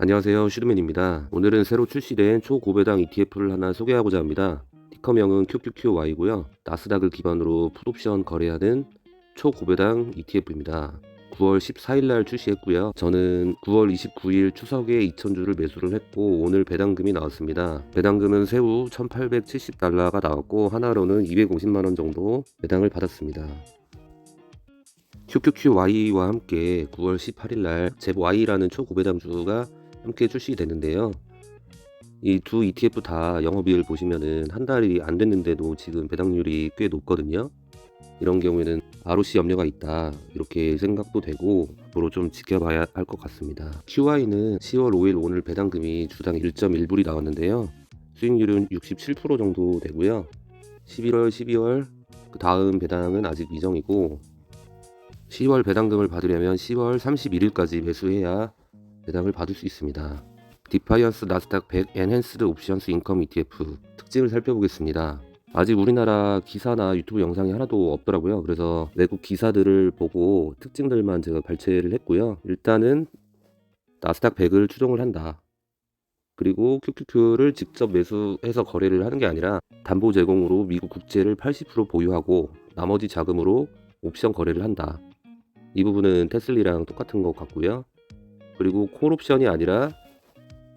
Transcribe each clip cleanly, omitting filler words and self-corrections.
안녕하세요, 슈드맨입니다. 오늘은 새로 출시된 초고배당 ETF를 하나 소개하고자 합니다. 티커명은 QQQY고요. 나스닥을 기반으로 풋옵션 거래하는 초고배당 ETF입니다. 9월 14일 날 출시했고요. 저는 9월 29일 추석에 2,000주를 매수를 했고 오늘 배당금이 나왔습니다. 배당금은 새우 1,870달러가 나왔고 하나로는 250만 원 정도 배당을 받았습니다. QQQY와 함께 9월 18일 날 제보Y라는 초고배당주가 함께 출시되는데요. 이 두 ETF 다 영업이익을 보시면은 한 달이 안 됐는데도 지금 배당률이 꽤 높거든요. 이런 경우에는 ROC 염려가 있다 이렇게 생각도 되고 앞으로 좀 지켜봐야 할 것 같습니다. QY는 10월 5일 오늘 배당금이 주당 1.1불이 나왔는데요. 수익률은 67% 정도 되고요. 11월, 12월 그 다음 배당은 아직 미정이고 10월 배당금을 받으려면 10월 31일까지 매수해야 배당을 받을 수 있습니다. 디파이언스 나스닥 100 엔핸스드 옵션스 인컴 ETF 특징을 살펴보겠습니다. 아직 우리나라 기사나 유튜브 영상이 하나도 없더라고요. 그래서 외국 기사들을 보고 특징들만 제가 발췌를 했고요. 일단은 나스닥 100을 추종을 한다. 그리고 QQQ를 직접 매수해서 거래를 하는 게 아니라 담보 제공으로 미국 국채를 80% 보유하고 나머지 자금으로 옵션 거래를 한다. 이 부분은 테슬리랑 똑같은 것 같고요. 그리고 콜옵션이 아니라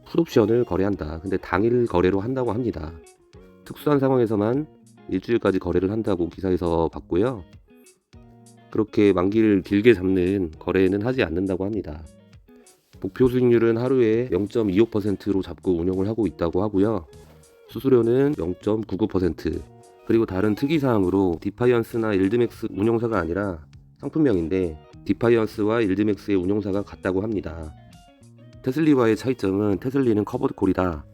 풋옵션을 거래한다. 근데 당일 거래로 한다고 합니다. 특수한 상황에서만 일주일까지 거래를 한다고 기사에서 봤고요. 그렇게 만기를 길게 잡는 거래는 하지 않는다고 합니다. 목표 수익률은 하루에 0.25%로 잡고 운영을 하고 있다고 하고요. 수수료는 0.99%. 그리고 다른 특이사항으로 디파이언스나 일드맥스 운용사가 아니라 상품명인데 디파이언스와 일드맥스의 운용사가 같다고 합니다. 테슬리와의 차이점은 테슬리는 커버드 콜이다.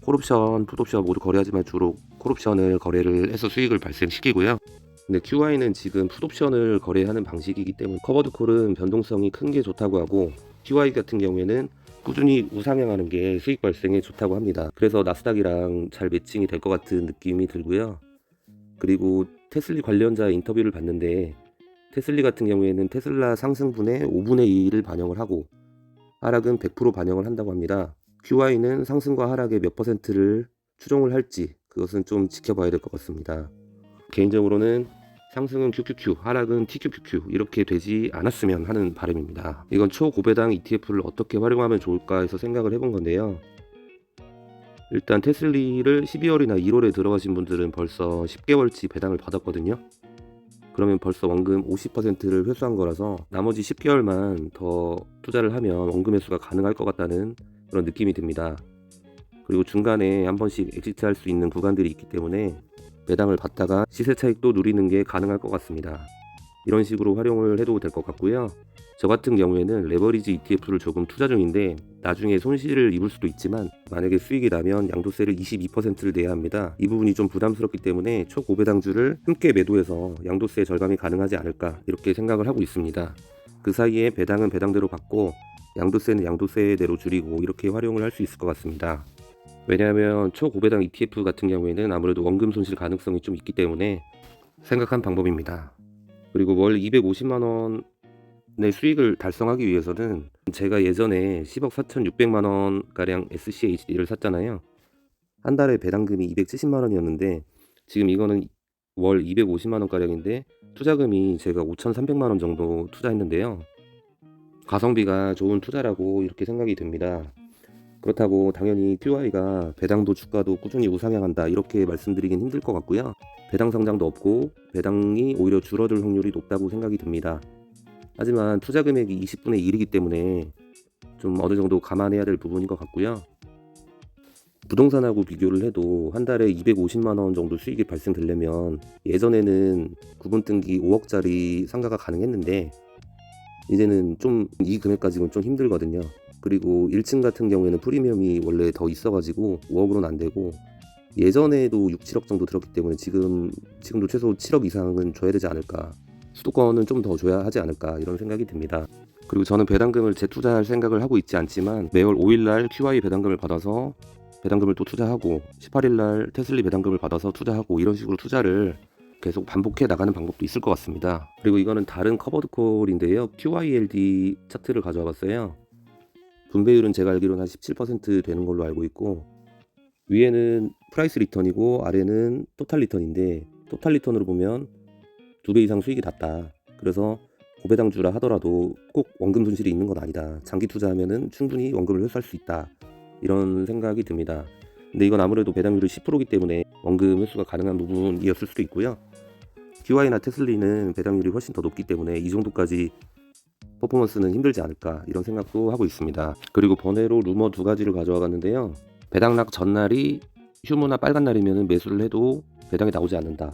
콜옵션, 풋옵션 모두 거래하지만 주로 콜옵션을 거래를 해서 수익을 발생시키고요. 근데 QY는 지금 풋옵션을 거래하는 방식이기 때문에 커버드 콜은 변동성이 큰 게 좋다고 하고 QY 같은 경우에는 꾸준히 우상향하는 게 수익 발생에 좋다고 합니다. 그래서 나스닥이랑 잘 매칭이 될 것 같은 느낌이 들고요. 그리고 테슬리 관련자 인터뷰를 봤는데 테슬리 같은 경우에는 테슬라 상승분의 5분의 2를 반영을 하고 하락은 100% 반영을 한다고 합니다. QY는 상승과 하락의 몇 퍼센트를 추종을 할지 그것은 좀 지켜봐야 될 것 같습니다. 개인적으로는 상승은 QQQ, 하락은 TQQQ 이렇게 되지 않았으면 하는 바람입니다. 이건 초고배당 ETF를 어떻게 활용하면 좋을까 해서 생각을 해본 건데요. 일단 테슬리를 12월이나 1월에 들어가신 분들은 벌써 10개월치 배당을 받았거든요. 그러면 벌써 원금 50%를 회수한 거라서 나머지 10개월만 더 투자를 하면 원금 회수가 가능할 것 같다는 그런 느낌이 듭니다. 그리고 중간에 한 번씩 엑시트할 수 있는 구간들이 있기 때문에 배당을 받다가 시세 차익도 누리는 게 가능할 것 같습니다. 이런 식으로 활용을 해도 될 것 같고요. 저 같은 경우에는 레버리지 ETF를 조금 투자 중인데 나중에 손실을 입을 수도 있지만 만약에 수익이 나면 양도세를 22%를 내야 합니다. 이 부분이 좀 부담스럽기 때문에 초고배당주를 함께 매도해서 양도세 절감이 가능하지 않을까 이렇게 생각을 하고 있습니다. 그 사이에 배당은 배당대로 받고 양도세는 양도세대로 줄이고 이렇게 활용을 할 수 있을 것 같습니다. 왜냐하면 초고배당 ETF 같은 경우에는 아무래도 원금 손실 가능성이 좀 있기 때문에 생각한 방법입니다. 그리고 월 250만 원의 수익을 달성하기 위해서는 제가 예전에 10억 4,600만 원가량 SCHD를 샀잖아요. 한 달에 배당금이 270만 원이었는데 지금 이거는 월 250만 원가량인데 투자금이 제가 5,300만 원 정도 투자했는데요. 가성비가 좋은 투자라고 이렇게 생각이 됩니다. 그렇다고 당연히 QY가 배당도 주가도 꾸준히 우상향한다 이렇게 말씀드리긴 힘들 것 같고요. 배당 성장도 없고 배당이 오히려 줄어들 확률이 높다고 생각이 듭니다. 하지만 투자 금액이 20분의 1이기 때문에 좀 어느 정도 감안해야 될 부분인 것 같고요. 부동산하고 비교를 해도 한 달에 250만 원 정도 수익이 발생되려면 예전에는 구분 등기 5억짜리 상가가 가능했는데 이제는 좀 이 금액 가지고는 좀 힘들거든요. 그리고 1층 같은 경우에는 프리미엄이 원래 더 있어가지고 5억으로는 안 되고 예전에도 6, 7억 정도 들었기 때문에 지금도 최소 7억 이상은 줘야 되지 않을까. 수도권은 좀 더 줘야 하지 않을까 이런 생각이 듭니다. 그리고 저는 배당금을 재투자할 생각을 하고 있지 않지만 매월 5일날 QY 배당금을 받아서 배당금을 또 투자하고 18일날 테슬리 배당금을 받아서 투자하고 이런 식으로 투자를 계속 반복해 나가는 방법도 있을 것 같습니다. 그리고 이거는 다른 커버드 콜인데요. QYLD 차트를 가져와 봤어요. 분배율은 제가 알기로는 한 17% 되는 걸로 알고 있고, 위에는 프라이스 리턴이고 아래는 토탈 리턴인데, 토탈 리턴으로 보면 2배 이상 수익이 났다. 그래서 고배당주라 하더라도 꼭 원금 손실이 있는 건 아니다. 장기 투자하면은 충분히 원금을 회수할 수 있다. 이런 생각이 듭니다. 근데 이건 아무래도 배당률이 10%이기 때문에 원금 회수가 가능한 부분이었을 수도 있고요. QI나 테슬리는 배당률이 훨씬 더 높기 때문에 이 정도까지 퍼포먼스는 힘들지 않을까 이런 생각도 하고 있습니다. 그리고 번외로 루머 2가지를 가져와 갔는데요. 배당락 전날이 휴무나 빨간 날이면 매수를 해도 배당이 나오지 않는다.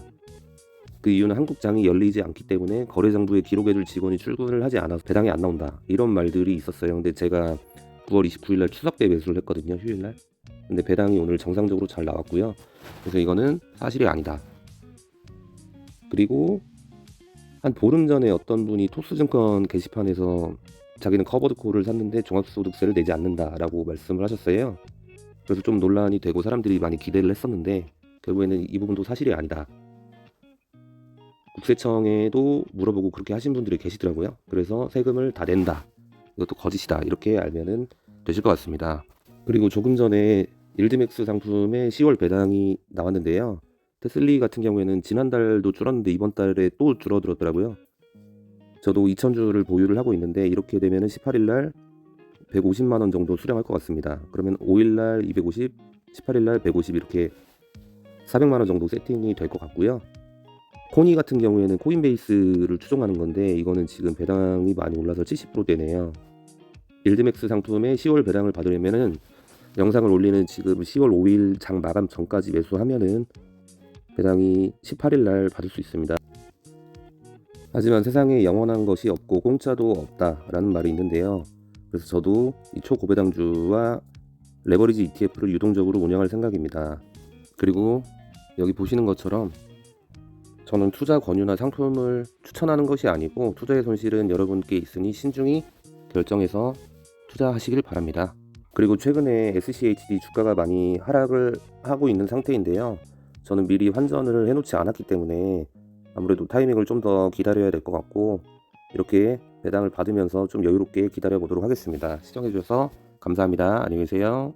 그 이유는 한국장이 열리지 않기 때문에 거래장부에 기록해줄 직원이 출근을 하지 않아서 배당이 안 나온다. 이런 말들이 있었어요. 근데 제가 9월 29일 날 추석 때 매수를 했거든요. 휴일 날. 근데 배당이 오늘 정상적으로 잘 나왔고요. 그래서 이거는 사실이 아니다. 그리고 한 보름 전에 어떤 분이 토스증권 게시판에서 자기는 커버드 콜을 샀는데 종합소득세를 내지 않는다라고 말씀을 하셨어요. 그래서 좀 논란이 되고 사람들이 많이 기대를 했었는데 결국에는 이 부분도 사실이 아니다. 국세청에도 물어보고 그렇게 하신 분들이 계시더라고요. 그래서 세금을 다 낸다. 이것도 거짓이다. 이렇게 알면은 되실 것 같습니다. 그리고 조금 전에 일드맥스 상품의 10월 배당이 나왔는데요. 테슬리 같은 경우에는 지난달도 줄었는데 이번 달에 또 줄어들었더라고요. 저도 2,000주를 보유를 하고 있는데 이렇게 되면은 18일 날 150만 원 정도 수령할 것 같습니다. 그러면 5일 날 250, 18일 날 150 이렇게 400만 원 정도 세팅이 될 것 같고요. 코니 같은 경우에는 코인베이스를 추종하는 건데 이거는 지금 배당이 많이 올라서 70%대네요. 일드맥스 상품의 10월 배당을 받으려면은 영상을 올리는 지금 10월 5일 장 마감 전까지 매수하면은 배당이 18일 날 받을 수 있습니다. 하지만 세상에 영원한 것이 없고 공짜도 없다라는 말이 있는데요. 그래서 저도 이 초고배당주와 레버리지 ETF를 유동적으로 운영할 생각입니다. 그리고 여기 보시는 것처럼 저는 투자 권유나 상품을 추천하는 것이 아니고 투자의 손실은 여러분께 있으니 신중히 결정해서 투자하시길 바랍니다. 그리고 최근에 SCHD 주가가 많이 하락을 하고 있는 상태인데요. 저는 미리 환전을 해놓지 않았기 때문에 아무래도 타이밍을 좀 더 기다려야 될 것 같고 이렇게 배당을 받으면서 좀 여유롭게 기다려 보도록 하겠습니다. 시청해 주셔서 감사합니다. 안녕히 계세요.